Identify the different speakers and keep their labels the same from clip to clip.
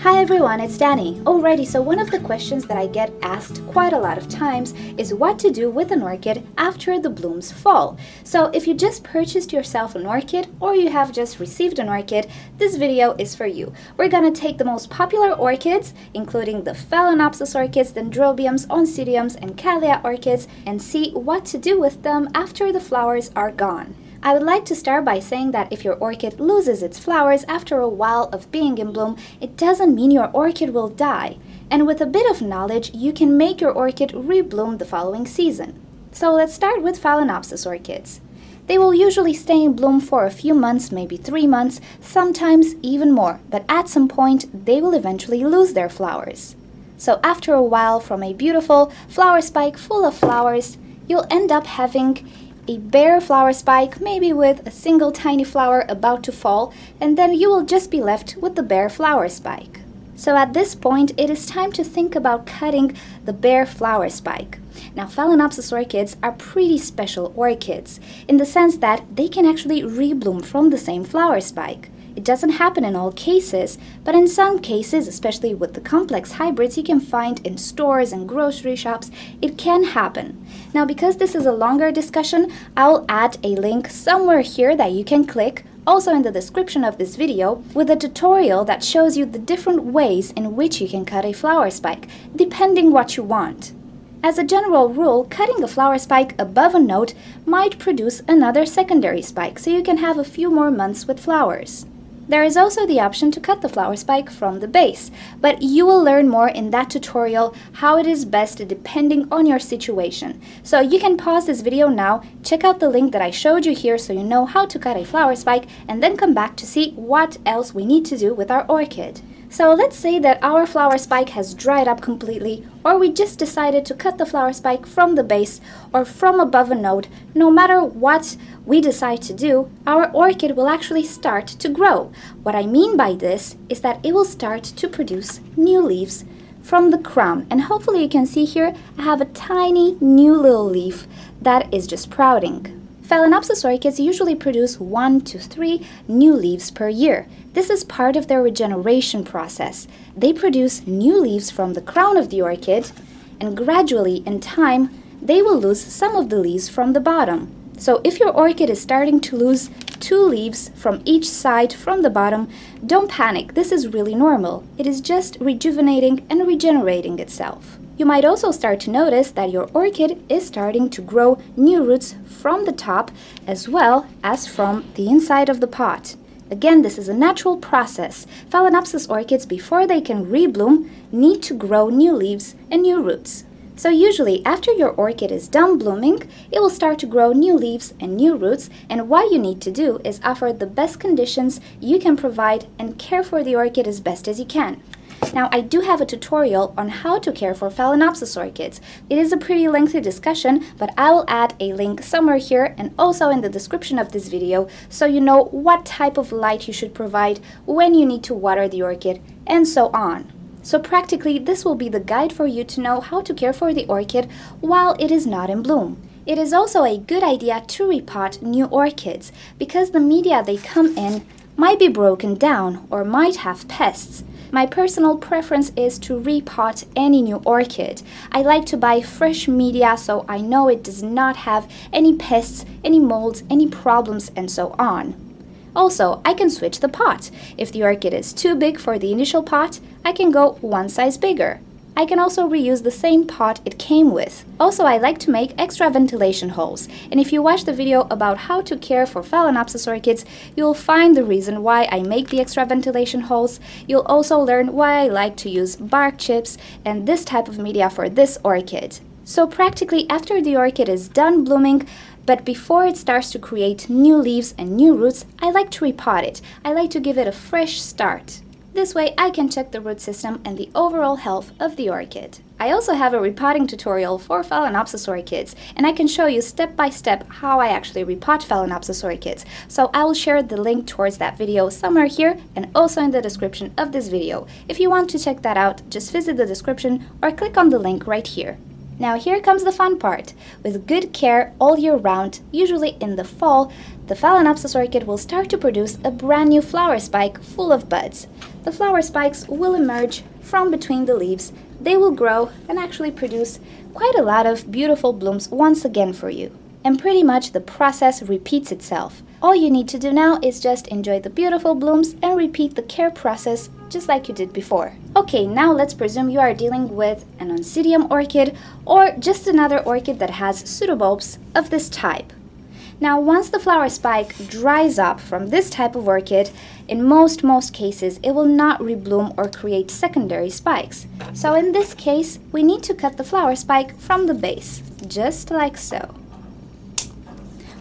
Speaker 1: Hi everyone, it's Danny. Alrighty, so one of the questions that I get asked quite a lot of times is what to do with an orchid after the blooms fall. So if you just purchased yourself an orchid or you have just received an orchid, this video is for you. We're gonna take the most popular orchids, including the Phalaenopsis orchids, Dendrobiums, Oncidiums, and Cattleya orchids, and see what to do with them after the flowers are gone. I would like to start by saying that if your orchid loses its flowers after a while of being in bloom, it doesn't mean your orchid will die. And with a bit of knowledge, you can make your orchid rebloom the following season. So let's start with Phalaenopsis orchids. They will usually stay in bloom for a few months, maybe 3 months, sometimes even more, but at some point they will eventually lose their flowers. So after a while, from a beautiful flower spike full of flowers, you'll end up having a bare flower spike, maybe with a single tiny flower about to fall, and then you will just be left with the bare flower spike. So at this point, it is time to think about cutting the bare flower spike. Now, Phalaenopsis orchids are pretty special orchids in the sense that they can actually rebloom from the same flower spike. It doesn't happen in all cases, but in some cases, especially with the complex hybrids you can find in stores and grocery shops, it can happen. Now, because this is a longer discussion, I'll add a link somewhere here that you can click, also in the description of this video, with a tutorial that shows you the different ways in which you can cut a flower spike, depending what you want. As a general rule, cutting a flower spike above a node might produce another secondary spike, so you can have a few more months with flowers. There is also the option to cut the flower spike from the base, but you will learn more in that tutorial how it is best depending on your situation. So you can pause this video now, check out the link that I showed you here so you know how to cut a flower spike, and then come back to see what else we need to do with our orchid. So let's say that our flower spike has dried up completely, or we just decided to cut the flower spike from the base or from above a node. No matter what we decide to do, our orchid will actually start to grow. What I mean by this is that it will start to produce new leaves from the crown. And hopefully you can see here, I have a tiny new little leaf that is just sprouting. Phalaenopsis orchids usually produce 1 to 3 new leaves per year. This is part of their regeneration process. They produce new leaves from the crown of the orchid, and gradually, in time, they will lose some of the leaves from the bottom. So if your orchid is starting to lose 2 leaves from each side from the bottom, don't panic. This is really normal. It is just rejuvenating and regenerating itself. You might also start to notice that your orchid is starting to grow new roots from the top as well as from the inside of the pot. Again, this is a natural process. Phalaenopsis orchids, before they can rebloom, need to grow new leaves and new roots. So usually, after your orchid is done blooming, it will start to grow new leaves and new roots, and what you need to do is offer the best conditions you can provide and care for the orchid as best as you can. Now, I do have a tutorial on how to care for Phalaenopsis orchids. It is a pretty lengthy discussion, but I will add a link somewhere here and also in the description of this video so you know what type of light you should provide, when you need to water the orchid, and so on. So practically, this will be the guide for you to know how to care for the orchid while it is not in bloom. It is also a good idea to repot new orchids because the media they come in might be broken down or might have pests. My personal preference is to repot any new orchid. I like to buy fresh media so I know it does not have any pests, any molds, any problems, and so on. Also, I can switch the pot. If the orchid is too big for the initial pot, I can go one size bigger. I can also reuse the same pot it came with. Also, I like to make extra ventilation holes, and if you watch the video about how to care for Phalaenopsis orchids, you'll find the reason why I make the extra ventilation holes. You'll also learn why I like to use bark chips and this type of media for this orchid. So practically, after the orchid is done blooming, but before it starts to create new leaves and new roots, I like to repot it. I like to give it a fresh start. This way I can check the root system and the overall health of the orchid. I also have a repotting tutorial for Phalaenopsis orchids, and I can show you step by step how I actually repot Phalaenopsis orchids. So I will share the link towards that video somewhere here and also in the description of this video. If you want to check that out, just visit the description or click on the link right here. Now here comes the fun part. With good care all year round, usually in the fall, the Phalaenopsis orchid will start to produce a brand new flower spike full of buds. The flower spikes will emerge from between the leaves. They will grow and actually produce quite a lot of beautiful blooms once again for you. And pretty much the process repeats itself. All you need to do now is just enjoy the beautiful blooms and repeat the care process just like you did before. Okay, now let's presume you are dealing with an Oncidium orchid or just another orchid that has pseudobulbs of this type. Now, once the flower spike dries up from this type of orchid, in most cases, it will not rebloom or create secondary spikes. So in this case, we need to cut the flower spike from the base, just like so.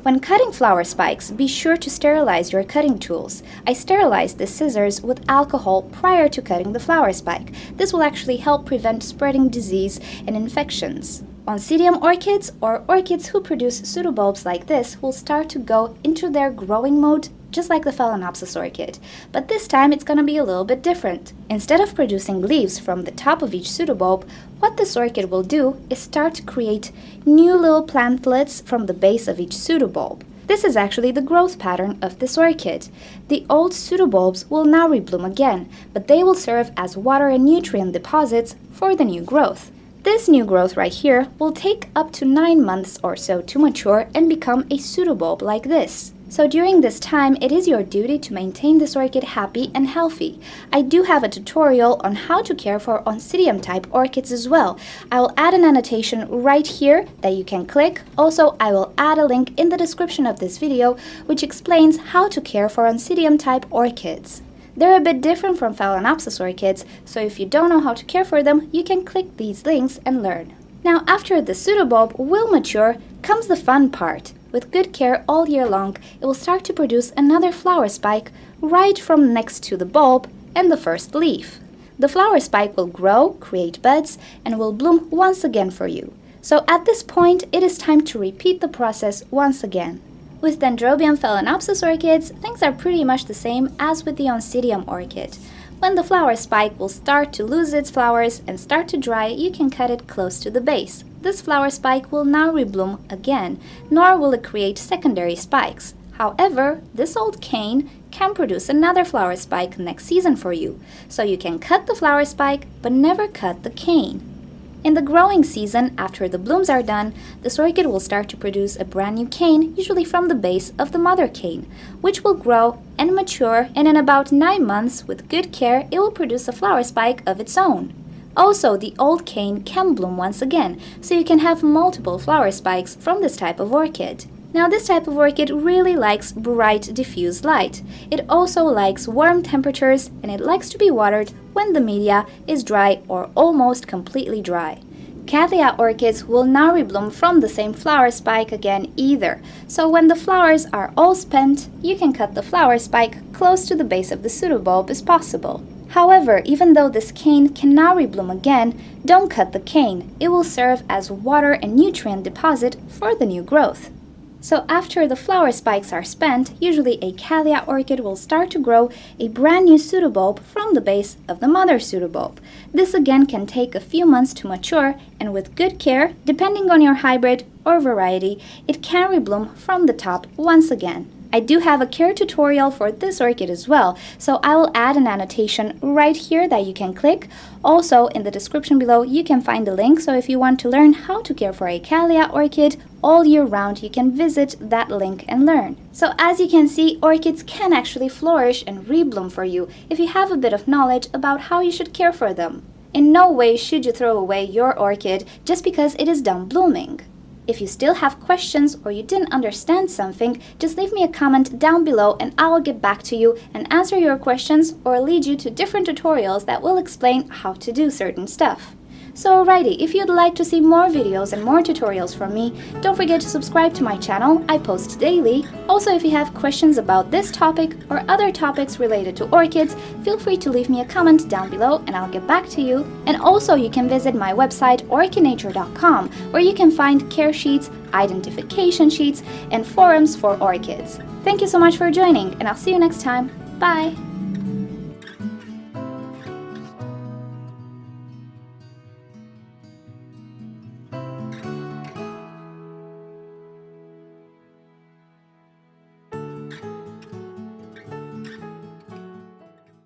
Speaker 1: When cutting flower spikes, be sure to sterilize your cutting tools. I sterilized the scissors with alcohol prior to cutting the flower spike. This will actually help prevent spreading disease and infections. Oncidium orchids, or orchids who produce pseudobulbs like this, will start to go into their growing mode just like the Phalaenopsis orchid. But this time it's going to be a little bit different. Instead of producing leaves from the top of each pseudobulb, what this orchid will do is start to create new little plantlets from the base of each pseudobulb. This is actually the growth pattern of this orchid. The old pseudobulbs will now rebloom again, but they will serve as water and nutrient deposits for the new growth. This new growth right here will take up to 9 months or so to mature and become a pseudobulb like this. So during this time, it is your duty to maintain this orchid happy and healthy. I do have a tutorial on how to care for Oncidium type orchids as well. I will add an annotation right here that you can click. Also, I will add a link in the description of this video which explains how to care for Oncidium type orchids. They're a bit different from Phalaenopsis orchids, so if you don't know how to care for them, you can click these links and learn. Now, after the pseudobulb will mature, comes the fun part. With good care all year long, it will start to produce another flower spike right from next to the bulb and the first leaf. The flower spike will grow, create buds, and will bloom once again for you. So at this point, it is time to repeat the process once again. With Dendrobium Phalaenopsis orchids, things are pretty much the same as with the Oncidium orchid. When the flower spike will start to lose its flowers and start to dry, you can cut it close to the base. This flower spike will now rebloom again, nor will it create secondary spikes. However, this old cane can produce another flower spike next season for you, so you can cut the flower spike but never cut the cane. In the growing season, after the blooms are done, this orchid will start to produce a brand new cane, usually from the base of the mother cane, which will grow and mature, and in about 9 months, with good care, it will produce a flower spike of its own. Also, the old cane can bloom once again, so you can have multiple flower spikes from this type of orchid. Now, this type of orchid really likes bright, diffuse light. It also likes warm temperatures, and it likes to be watered when the media is dry or almost completely dry. Cattleya orchids will not rebloom from the same flower spike again either, so when the flowers are all spent, you can cut the flower spike close to the base of the pseudobulb as possible. However, even though this cane can now rebloom again, don't cut the cane. It will serve as water and nutrient deposit for the new growth. So after the flower spikes are spent, usually a Cattleya orchid will start to grow a brand new pseudobulb from the base of the mother pseudobulb. This again can take a few months to mature, and with good care, depending on your hybrid or variety, it can rebloom from the top once again. I do have a care tutorial for this orchid as well, so I will add an annotation right here that you can click. Also, in the description below, you can find a link, so if you want to learn how to care for a Cattleya orchid all year round, you can visit that link and learn. So as you can see, orchids can actually flourish and rebloom for you if you have a bit of knowledge about how you should care for them. In no way should you throw away your orchid just because it is done blooming. If you still have questions or you didn't understand something, just leave me a comment down below and I will get back to you and answer your questions or lead you to different tutorials that will explain how to do certain stuff. So alrighty, if you'd like to see more videos and more tutorials from me, don't forget to subscribe to my channel. I post daily. Also, if you have questions about this topic or other topics related to orchids, feel free to leave me a comment down below and I'll get back to you. And also, you can visit my website orchidnature.com, where you can find care sheets, identification sheets, and forums for orchids. Thank you so much for joining, and I'll see you next time. Bye!